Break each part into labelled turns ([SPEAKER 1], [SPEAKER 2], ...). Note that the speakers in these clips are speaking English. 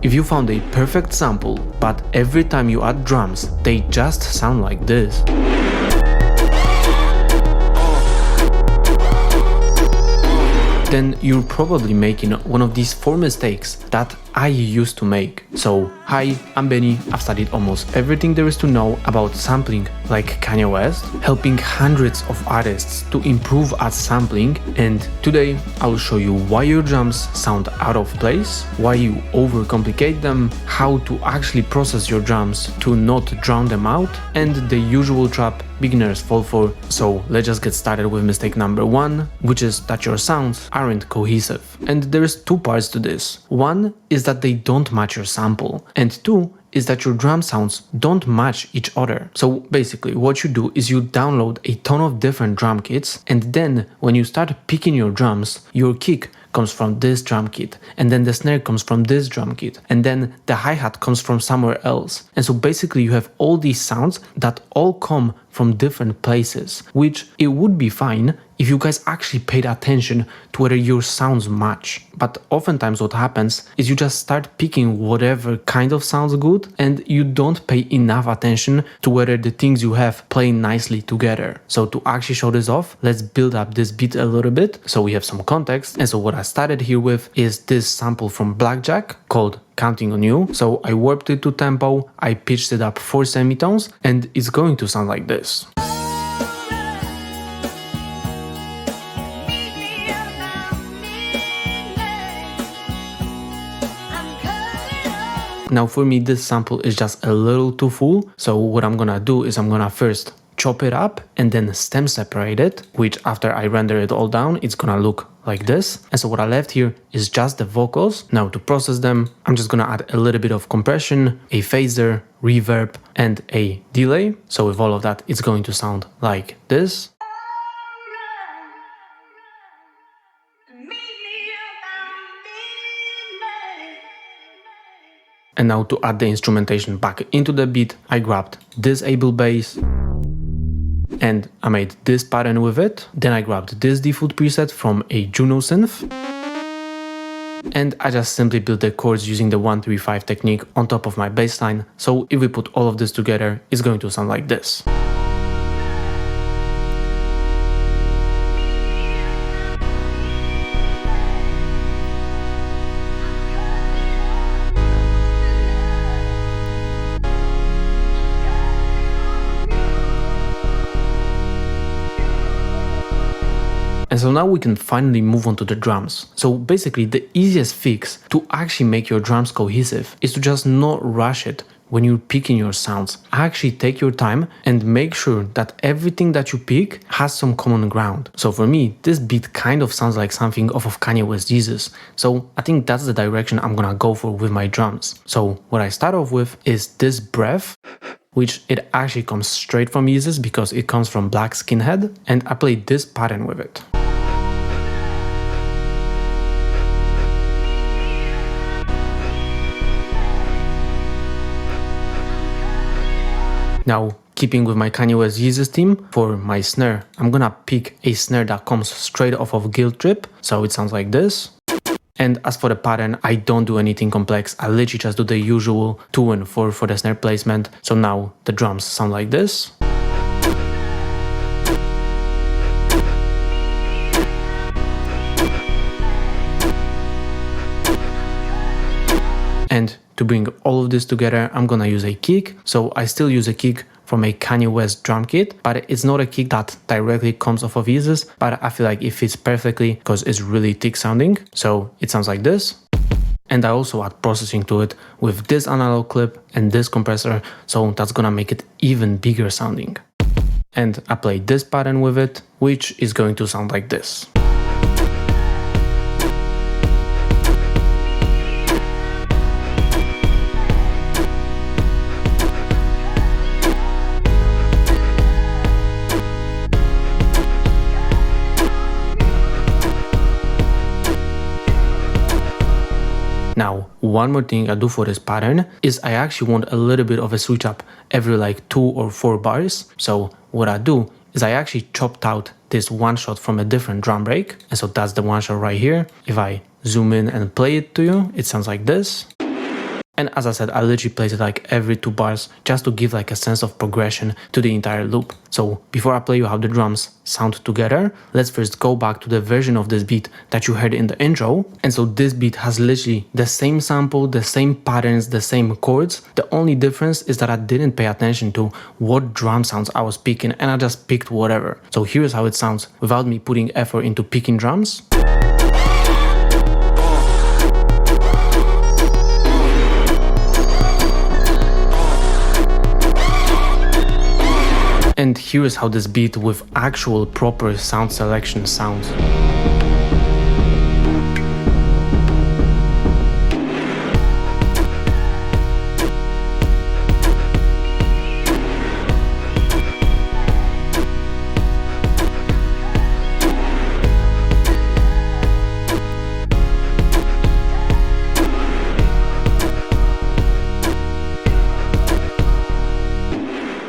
[SPEAKER 1] If you found a perfect sample, but every time you add drums, they just sound like this, then you're probably making one of these 4 mistakes that I used to make. So, hi, I'm Benny. I've studied almost everything there is to know about sampling like Kanye West, helping hundreds of artists to improve at sampling, and today I'll show you why your drums sound out of place, why you overcomplicate them, how to actually process your drums to not drown them out, and the usual trap beginners fall for. So let's just get started with mistake number 1, which is that your sounds aren't cohesive. And there's 2 parts to this. 1 is that they don't match your sample, and 2 is that your drum sounds don't match each other. So basically what you do is you download a ton of different drum kits, and then when you start picking your drums, your kick comes from this drum kit, and then the snare comes from this drum kit, and then the hi-hat comes from somewhere else. And so basically you have all these sounds that all come from different places, which it would be fine if you guys actually paid attention to whether your sounds match. But oftentimes what happens is you just start picking whatever kind of sounds good, and you don't pay enough attention to whether the things you have play nicely together. So to actually show this off, let's build up this beat a little bit so we have some context. And so what I started here with is this sample from Blackjack called Counting on You. So I warped it to tempo, I pitched it up 4 semitones, and it's going to sound like this. Now for me this sample is just a little too full, so what I'm gonna do is I'm gonna first chop it up and then stem separate it, which after I render it all down, it's gonna look like this. And so what I left here is just the vocals. Now to process them, I'm just gonna add a little bit of compression, a phaser, reverb, and a delay. So with all of that, it's going to sound like this. And now to add the instrumentation back into the beat, I grabbed this able bass and I made this pattern with it. Then I grabbed this default preset from a Juno synth. And I just simply built the chords using the 1-3-5 technique on top of my bass line. So if we put all of this together, it's going to sound like this. And so now we can finally move on to the drums. So basically the easiest fix to actually make your drums cohesive is to just not rush it when you're picking your sounds. Actually take your time and make sure that everything that you pick has some common ground. So for me, this beat kind of sounds like something off of Kanye West Jesus. So I think that's the direction I'm gonna go for with my drums. So what I start off with is this breath, which it actually comes straight from Jesus because it comes from Black Skinhead, and I play this pattern with it. Now, keeping with my Kanye West Jesus theme, for my snare, I'm gonna pick a snare that comes straight off of Guilt Trip, so it sounds like this. And as for the pattern, I don't do anything complex, I literally just do the usual 2 and 4 for the snare placement, so now the drums sound like this. And to bring all of this together, I'm gonna use a kick. So I still use a kick from a Kanye West drum kit, but it's not a kick that directly comes off of Jesus, but I feel like it fits perfectly because it's really thick sounding. So it sounds like this. And I also add processing to it with this analog clip and this compressor, so that's gonna make it even bigger sounding. And I play this pattern with it, which is going to sound like this. Now, one more thing I do for this pattern is I actually want a little bit of a switch up every like 2 or 4 bars. So what I do is I actually chopped out this one shot from a different drum break. And so that's the one shot right here. If I zoom in and play it to you, it sounds like this. And as I said, I literally played it like every 2 bars just to give like a sense of progression to the entire loop. So before I play you how the drums sound together, let's first go back to the version of this beat that you heard in the intro. And so this beat has literally the same sample, the same patterns, the same chords. The only difference is that I didn't pay attention to what drum sounds I was picking, and I just picked whatever. So here's how it sounds without me putting effort into picking drums. And here's how this beat with actual proper sound selection sounds.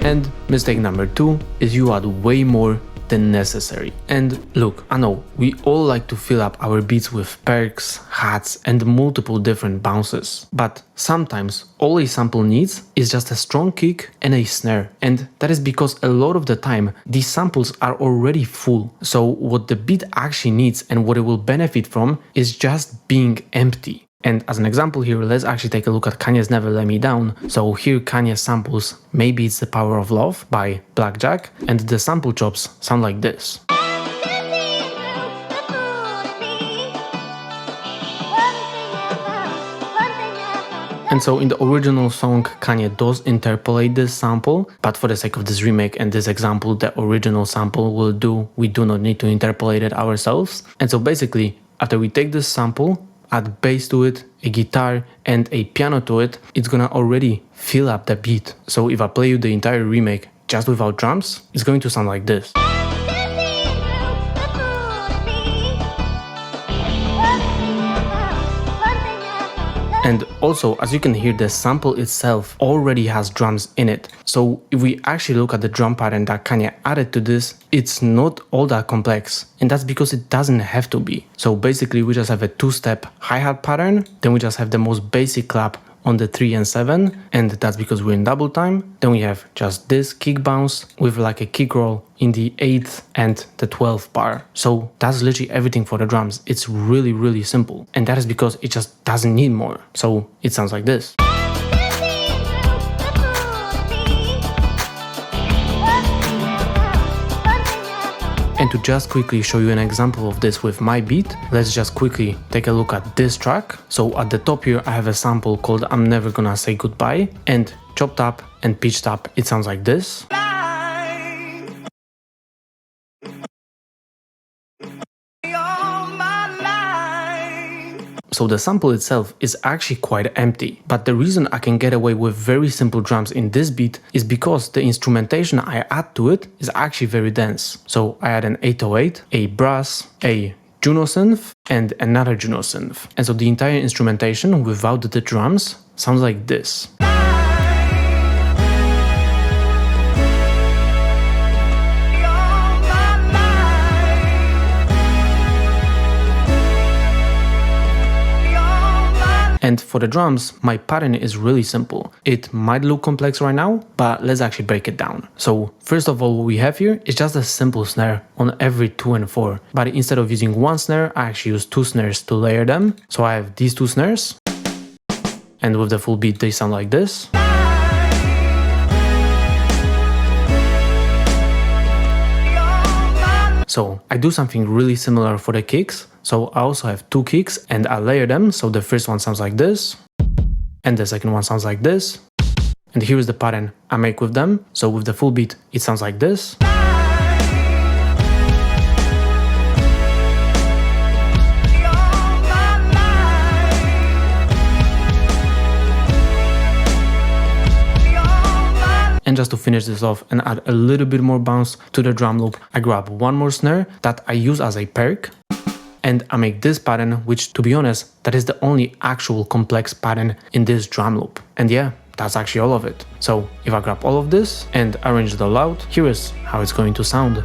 [SPEAKER 1] And mistake number 2 is you add way more than necessary. And look, I know we all like to fill up our beats with perks, hats, and multiple different bounces, but sometimes all a sample needs is just a strong kick and a snare, and that is because a lot of the time these samples are already full. So what the beat actually needs and what it will benefit from is just being empty. And as an example here, let's actually take a look at Kanye's Never Let Me Down. So here Kanye samples Maybe It's the Power of Love by Blackjack, and the sample chops sound like this. And so in the original song, Kanye does interpolate this sample, but for the sake of this remake and this example, the original sample will do. We do not need to interpolate it ourselves. And so basically, after we take this sample, add bass to it, a guitar, and a piano to it, it's gonna already fill up the beat. So if I play you the entire remake just without drums, it's going to sound like this. And also, as you can hear, the sample itself already has drums in it. So if we actually look at the drum pattern that Kanye added to this, it's not all that complex. And that's because it doesn't have to be. So basically we just have a 2-step hi-hat pattern, then we just have the most basic clap on the 3 and 7, and that's because we're in double time. Then we have just this kick bounce with like a kick roll in the 8th and the 12th bar. So that's literally everything for the drums. It's really, really simple. And that is because it just doesn't need more. So it sounds like this. And to just quickly show you an example of this with my beat, let's just quickly take a look at this track. So at the top here, I have a sample called I'm Never Gonna Say Goodbye, and chopped up and pitched up, it sounds like this. So the sample itself is actually quite empty, but the reason I can get away with very simple drums in this beat is because the instrumentation I add to it is actually very dense. So I add an 808, a brass, a Juno synth, and another Juno synth. And so the entire instrumentation without the drums sounds like this. And for the drums, my pattern is really simple. It might look complex right now, but let's actually break it down. So first of all, what we have here is just a simple snare on every 2 and 4. But instead of using 1 snare, I actually use 2 snares to layer them. So I have these 2 snares, and with the full beat, they sound like this. So I do something really similar for the kicks. So I also have 2 kicks and I layer them. So the first one sounds like this, and the second one sounds like this. And here is the pattern I make with them. So with the full beat, it sounds like this. And just to finish this off and add a little bit more bounce to the drum loop, I grab one more snare that I use as a perk, and I make this pattern, which, to be honest, that is the only actual complex pattern in this drum loop. And yeah, that's actually all of it. So if I grab all of this and arrange it all out, here is how it's going to sound.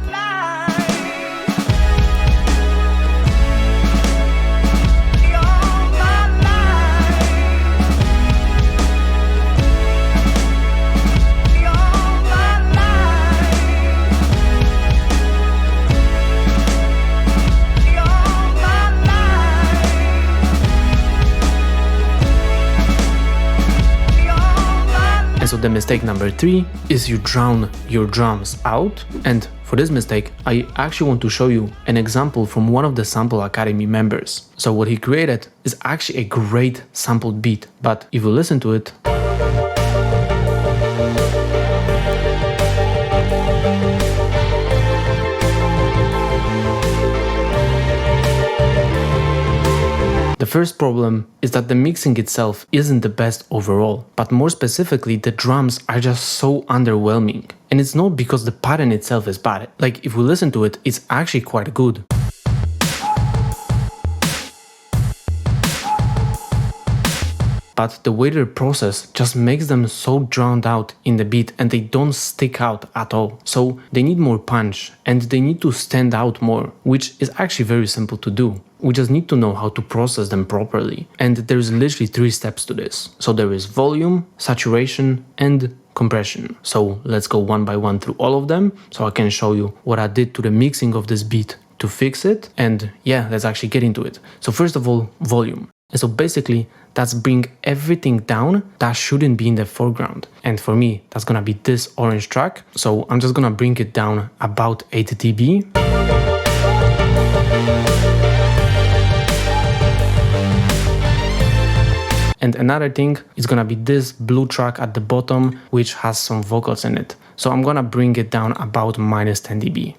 [SPEAKER 1] so the mistake number 3 is you drown your drums out, and for this mistake I actually want to show you an example from one of the Sample Academy members. So what he created is actually a great sampled beat, but if you listen to it, the first problem is that the mixing itself isn't the best overall, but more specifically the drums are just so underwhelming. And it's not because the pattern itself is bad, like if we listen to it, it's actually quite good. But the way they're processed just makes them so drowned out in the beat and they don't stick out at all. So they need more punch and they need to stand out more, which is actually very simple to do. We just need to know how to process them properly. And there's literally 3 steps to this. So there is volume, saturation, and compression. So let's go one by one through all of them so I can show you what I did to the mixing of this beat to fix it. And yeah, let's actually get into it. So first of all, volume. And so basically that's bring everything down that shouldn't be in the foreground. And for me, that's gonna be this orange track. So I'm just gonna bring it down about 8 dB. And another thing is gonna be this blue track at the bottom, which has some vocals in it. So I'm gonna bring it down about minus 10 dB.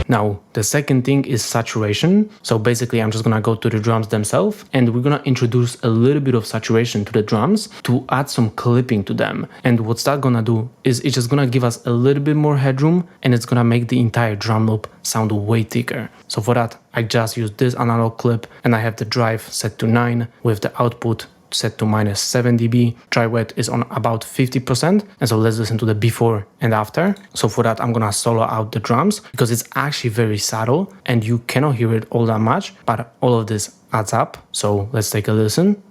[SPEAKER 1] Now, the second thing is saturation. So basically I'm just gonna go to the drums themselves and we're gonna introduce a little bit of saturation to the drums to add some clipping to them. And what's that gonna do is it's just gonna give us a little bit more headroom and it's gonna make the entire drum loop sound way thicker. So for that, I just used this analog clip and I have the drive set to 9 with the output set to minus 7 dB. Dry wet is on about 50%. And so let's listen to the before and after. So for that, I'm gonna solo out the drums because it's actually very subtle and you cannot hear it all that much, but all of this adds up. So let's take a listen.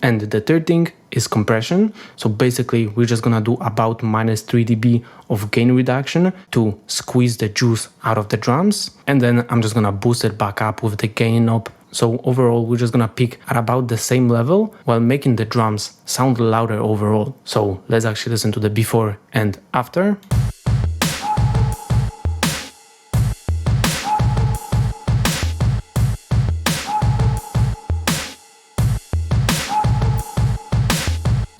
[SPEAKER 1] And the third thing is compression. So basically we're just gonna do about minus 3 dB of gain reduction to squeeze the juice out of the drums. And then I'm just gonna boost it back up with the gain knob. So overall we're just gonna peak at about the same level while making the drums sound louder overall. So let's actually listen to the before and after.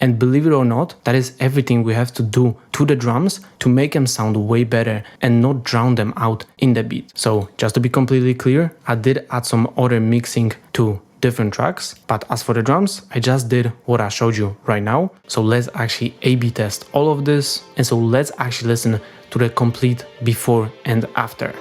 [SPEAKER 1] And believe it or not, that is everything we have to do to the drums to make them sound way better and not drown them out in the beat. So just to be completely clear, I did add some other mixing to different tracks, but as for the drums, I just did what I showed you right now. So let's actually A/B test all of this. And so let's actually listen to the complete before and after.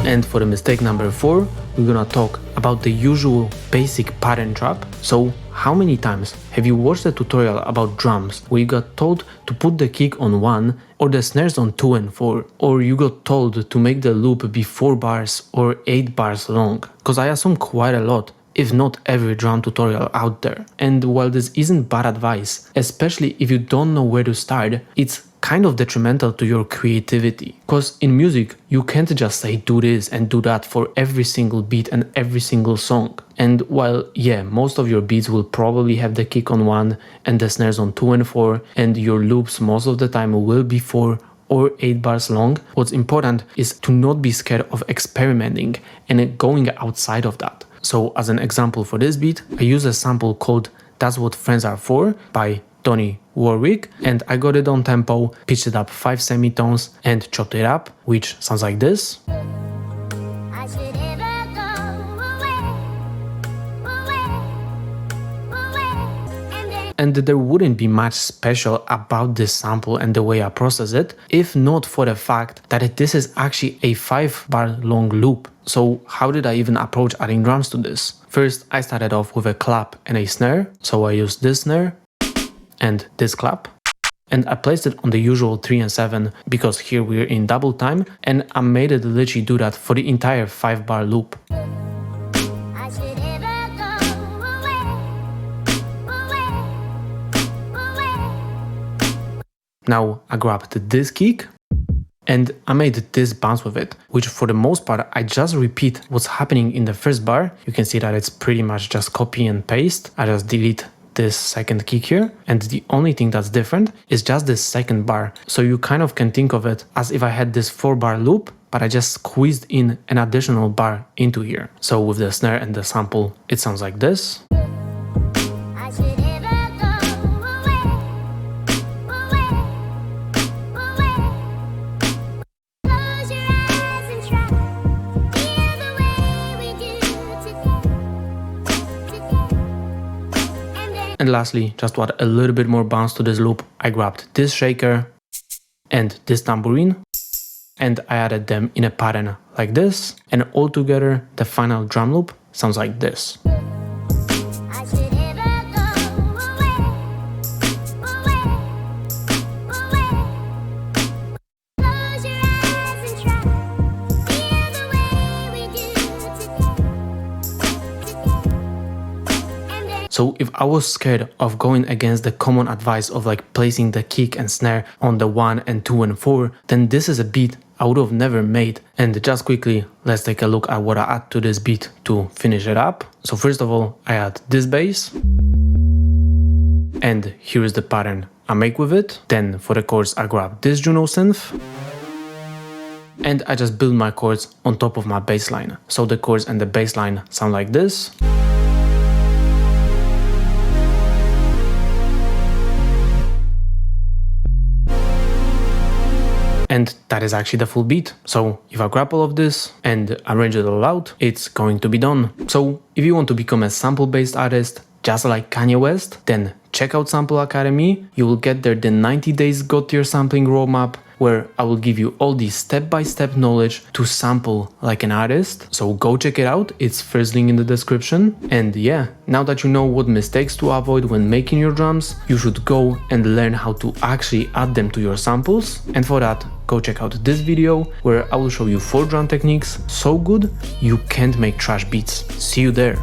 [SPEAKER 1] And for the mistake number 4, we're gonna talk about the usual basic pattern trap. So how many times have you watched a tutorial about drums where you got told to put the kick on 1 or the snares on 2 and 4, or you got told to make the loop be 4 bars or 8 bars long? Because I assume quite a lot, if not every drum tutorial out there. And while this isn't bad advice, especially if you don't know where to start, it's kind of detrimental to your creativity. Because in music, you can't just say do this and do that for every single beat and every single song. And while, yeah, most of your beats will probably have the kick on 1 and the snares on 2 and 4, and your loops most of the time will be 4 or 8 bars long, what's important is to not be scared of experimenting and going outside of that. So as an example for this beat, I use a sample called That's What Friends Are For by Tony Warwick, and I got it on tempo, pitched it up 5 semitones and chopped it up, which sounds like this. and there wouldn't be much special about this sample and the way I process it, if not for the fact that this is actually a 5-bar long loop. So how did I even approach adding drums to this? First, I started off with a clap and a snare, so I used this snare and this clap. And I placed it on the usual 3 and 7 because here we're in double time, and I made it literally do that for the entire 5-bar loop. Now I grabbed this kick and I made this bounce with it, which for the most part I just repeat what's happening in the first bar. You can see that it's pretty much just copy and paste. I just delete this second kick here, and the only thing that's different is just this second bar. So you kind of can think of it as if I had this 4-bar loop, but I just squeezed in an additional bar into here. So with the snare and the sample, it sounds like this. And lastly, just to add a little bit more bounce to this loop, I grabbed this shaker and this tambourine, and I added them in a pattern like this, and all together the final drum loop sounds like this. So if I was scared of going against the common advice of like placing the kick and snare on the 1 and 2 and 4, then this is a beat I would have never made. And just quickly, let's take a look at what I add to this beat to finish it up. So first of all, I add this bass, and here is the pattern I make with it. Then for the chords, I grab this Juno synth, and I just build my chords on top of my bass line. So the chords and the bass line sound like this. And that is actually the full beat. So if I grab all of this and arrange it all out, it's going to be done. So if you want to become a sample-based artist, just like Kanye West, then check out Sample Academy. You will get there the 90 days Got Your Sampling Roadmap, where I will give you all the step-by-step knowledge to sample like an artist. So go check it out, it's first link in the description. And yeah, now that you know what mistakes to avoid when making your drums, you should go and learn how to actually add them to your samples. And for that, go check out this video where I will show you 4 drum techniques so good you can't make trash beats. See you there.